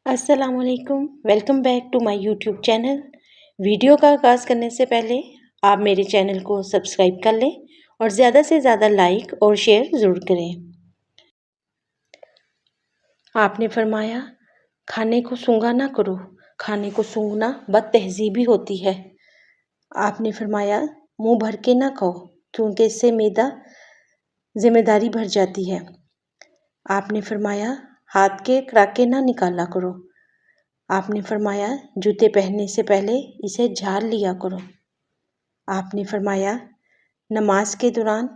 السلام علیکم، welcome back to my YouTube channel. Video کا آغاز کرنے سے پہلے آپ میرے چینل کو سبسکرائب کر لیں اور زیادہ سے زیادہ لائک اور شیئر ضرور کریں۔ آپ نے فرمایا کھانے کو سونگھا نہ کرو، کھانے کو سونگھنا بد تہذیبی ہوتی ہے۔ آپ نے فرمایا منہ بھر کے نہ کھاؤ کیونکہ اس سے معدہ ذمہ داری بھر جاتی ہے۔ آپ نے فرمایا ہاتھ کے کراکے نہ نکالا کرو۔ آپ نے فرمایا جوتے پہننے سے پہلے اسے جھاڑ لیا کرو۔ آپ نے فرمایا نماز کے دوران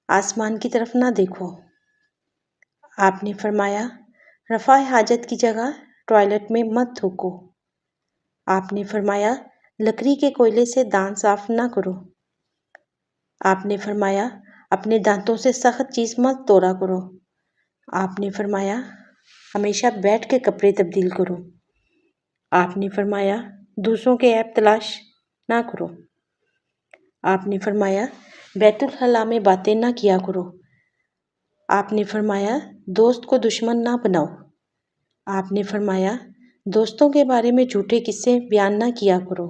آسمان کی طرف نہ دیکھو۔ آپ نے فرمایا رفع حاجت کی جگہ ٹوائلٹ میں مت تھوکو۔ آپ نے فرمایا لکڑی کے کوئلے سے دانت صاف نہ کرو۔ آپ نے فرمایا اپنے دانتوں سے سخت چیز مت توڑا کرو۔ آپ نے فرمایا ہمیشہ بیٹھ کے کپڑے تبدیل کرو۔ آپ نے فرمایا دوسروں کے عیب تلاش نہ کرو۔ آپ نے فرمایا بیت الخلاء میں باتیں نہ کیا کرو۔ آپ نے فرمایا دوست کو دشمن نہ بناؤ۔ آپ نے فرمایا دوستوں کے بارے میں جھوٹے قصے بیان نہ کیا کرو۔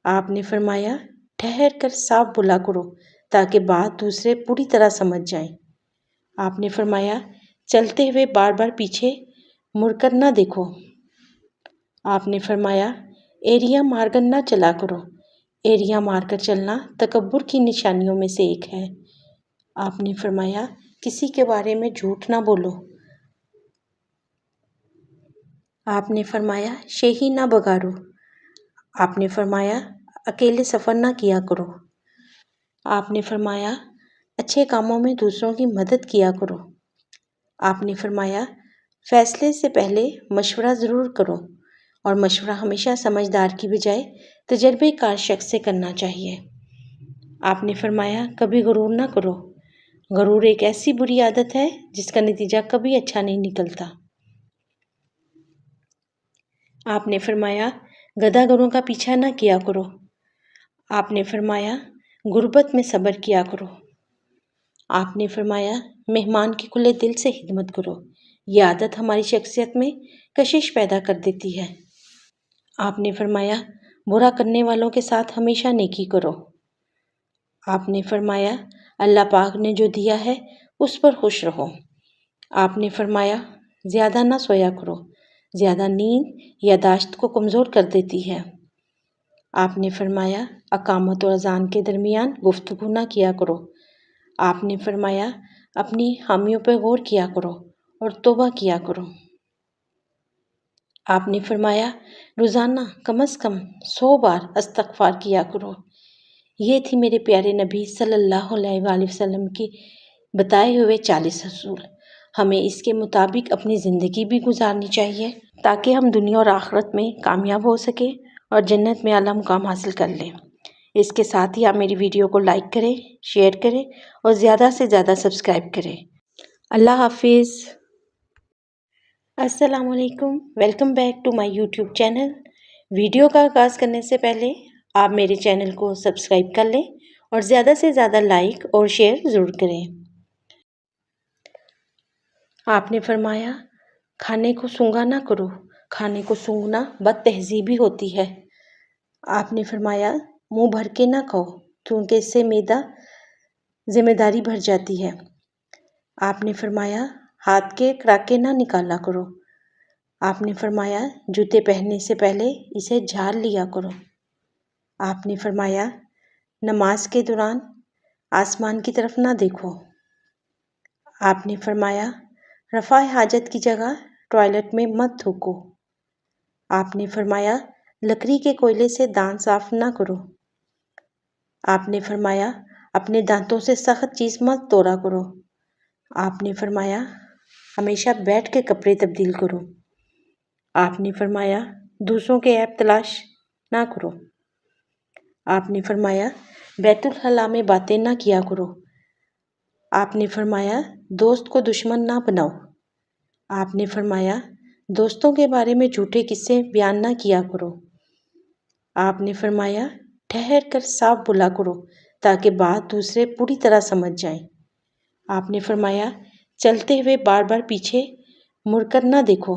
آپ نے فرمایا ٹھہر کر صاف بولا کرو تاکہ بات دوسرے پوری طرح سمجھ جائیں۔ آپ نے فرمایا چلتے ہوئے بار بار پیچھے مڑ کر نہ دیکھو۔ آپ نے فرمایا ایریا مار کر نہ چلا کرو۔ ایریا مار کر چلنا تکبر کی نشانیوں میں سے ایک ہے۔ آپ نے فرمایا کسی کے بارے میں جھوٹ نہ بولو۔ آپ نے فرمایا شہی نہ بگاڑو۔ آپ نے فرمایا اکیلے سفر نہ کیا کرو۔ آپ نے فرمایا اچھے کاموں میں دوسروں کی مدد کیا کرو۔ آپ نے فرمایا فیصلے سے پہلے مشورہ ضرور کرو اور مشورہ ہمیشہ سمجھدار کی بجائے تجربے کار شخص سے کرنا چاہیے۔ آپ نے فرمایا کبھی غرور نہ کرو۔ غرور ایک ایسی بری عادت ہے جس کا نتیجہ کبھی اچھا نہیں نکلتا۔ آپ نے فرمایا گدھا گروں کا پیچھا نہ کیا کرو۔ آپ نے فرمایا غربت میں صبر کیا کرو۔ آپ نے فرمایا مہمان کی کھلے دل سے خدمت کرو۔ یہ عادت ہماری شخصیت میں کشش پیدا کر دیتی ہے۔ آپ نے فرمایا برا کرنے والوں کے ساتھ ہمیشہ نیکی کرو۔ آپ نے فرمایا اللہ پاک نے جو دیا ہے اس پر خوش رہو۔ آپ نے فرمایا زیادہ نہ سویا کرو، زیادہ نیند یادداشت کو کمزور کر دیتی ہے۔ آپ نے فرمایا اقامت اور اذان کے درمیان گفتگو نہ کیا کرو۔ آپ نے فرمایا اپنی خامیوں پر غور کیا کرو اور توبہ کیا کرو۔ آپ نے فرمایا روزانہ کم از کم 100 بار استغفار کیا کرو۔ یہ تھی میرے پیارے نبی صلی اللہ علیہ وآلہ وسلم کی بتائے ہوئے 40 اصول۔ ہمیں اس کے مطابق اپنی زندگی بھی گزارنی چاہیے تاکہ ہم دنیا اور آخرت میں کامیاب ہو سکیں اور جنت میں اعلیٰ مقام حاصل کر لیں۔ اس کے ساتھ ہی آپ میری ویڈیو کو لائک کریں، شیئر کریں اور زیادہ سے زیادہ سبسکرائب کریں۔ اللہ حافظ۔ السلام علیکم، welcome back to my YouTube channel. Video کا آغاز کرنے سے پہلے آپ میرے چینل کو سبسکرائب کر لیں اور زیادہ سے زیادہ لائک اور شیئر ضرور کریں۔ آپ نے فرمایا کھانے کو سونگھا نہ کرو، کھانے کو سونگھنا بد تہذیبی ہوتی ہے۔ آپ نے فرمایا منہ بھر کے نہ کھاؤ کیونکہ اس سے معدہ ذمہ داری بھر جاتی ہے۔ آپ نے فرمایا ہاتھ کے کراکے نہ نکالا کرو۔ آپ نے فرمایا جوتے پہننے سے پہلے اسے جھاڑ لیا کرو۔ آپ نے فرمایا نماز کے دوران آسمان کی طرف نہ دیکھو۔ آپ نے فرمایا رفع حاجت کی جگہ ٹوائلٹ میں مت تھوکو۔ آپ نے فرمایا لکڑی کے کوئلے سے دانت صاف نہ کرو۔ آپ نے فرمایا اپنے دانتوں سے سخت چیز مت توڑا کرو۔ آپ نے فرمایا ہمیشہ بیٹھ کے کپڑے تبدیل کرو۔ آپ نے فرمایا دوسروں کے عیب تلاش نہ کرو۔ آپ نے فرمایا بیت الخلاء میں باتیں نہ کیا کرو۔ آپ نے فرمایا دوست کو دشمن نہ بناؤ۔ آپ نے فرمایا دوستوں کے بارے میں جھوٹے قصے بیان نہ کیا کرو۔ آپ نے فرمایا ٹھہر کر صاف بولا کرو تاکہ بات دوسرے پوری طرح سمجھ جائیں۔ آپ نے فرمایا چلتے ہوئے بار بار پیچھے مڑ کر نہ دیکھو۔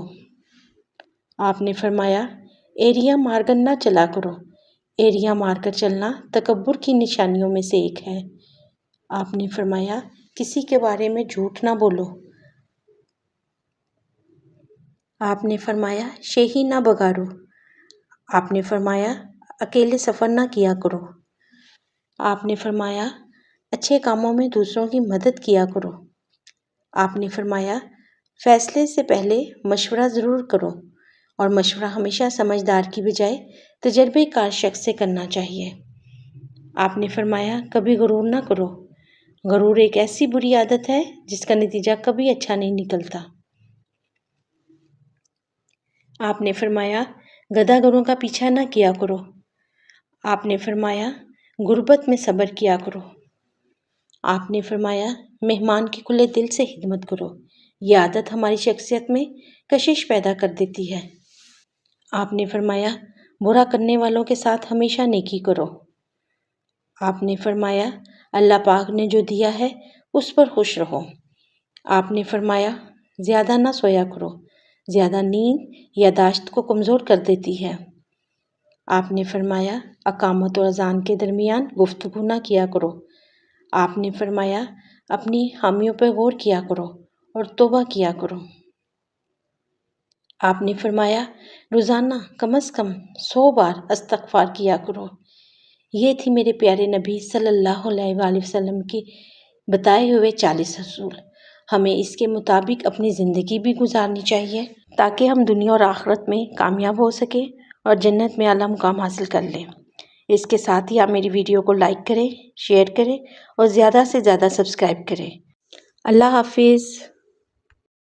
آپ نے فرمایا ایریا مار کر نہ چلا کرو، ایریا مار کر چلنا تکبر کی نشانیوں میں سے ایک ہے۔ آپ نے فرمایا کسی کے بارے میں جھوٹ نہ بولو۔ آپ نے فرمایا شیخی نہ بگاڑو۔ آپ نے فرمایا اکیلے سفر نہ کیا کرو۔ آپ نے فرمایا اچھے کاموں میں دوسروں کی مدد کیا کرو۔ آپ نے فرمایا فیصلے سے پہلے مشورہ ضرور کرو، اور مشورہ ہمیشہ سمجھدار کی بجائے تجربے کار شخص سے کرنا چاہیے۔ آپ نے فرمایا کبھی غرور نہ کرو، غرور ایک ایسی بری عادت ہے جس کا نتیجہ کبھی اچھا نہیں نکلتا۔ آپ نے فرمایا گدھا گروں کا پیچھا نہ کیا کرو۔ آپ نے فرمایا غربت میں صبر کیا کرو۔ آپ نے فرمایا مہمان کی کھلے دل سے خدمت کرو، یہ عادت ہماری شخصیت میں کشش پیدا کر دیتی ہے۔ آپ نے فرمایا برا کرنے والوں کے ساتھ ہمیشہ نیکی کرو۔ آپ نے فرمایا اللہ پاک نے جو دیا ہے اس پر خوش رہو۔ آپ نے فرمایا زیادہ نہ سویا کرو، زیادہ نیند یادداشت کو کمزور کر دیتی ہے۔ آپ نے فرمایا اقامت اور اذان کے درمیان گفتگو نہ کیا کرو۔ آپ نے فرمایا اپنی خامیوں پر غور کیا کرو اور توبہ کیا کرو۔ آپ نے فرمایا روزانہ کم از کم 100 بار استغفار کیا کرو۔ یہ تھی میرے پیارے نبی صلی اللہ علیہ وآلہ وسلم کی بتائے ہوئے 40 اصول۔ ہمیں اس کے مطابق اپنی زندگی بھی گزارنی چاہیے تاکہ ہم دنیا اور آخرت میں کامیاب ہو سکیں اور جنت میں اعلیٰ مقام حاصل کر لیں۔ اس کے ساتھ ہی آپ میری ویڈیو کو لائک کریں، شیئر کریں اور زیادہ سے زیادہ سبسکرائب کریں۔ اللہ حافظ۔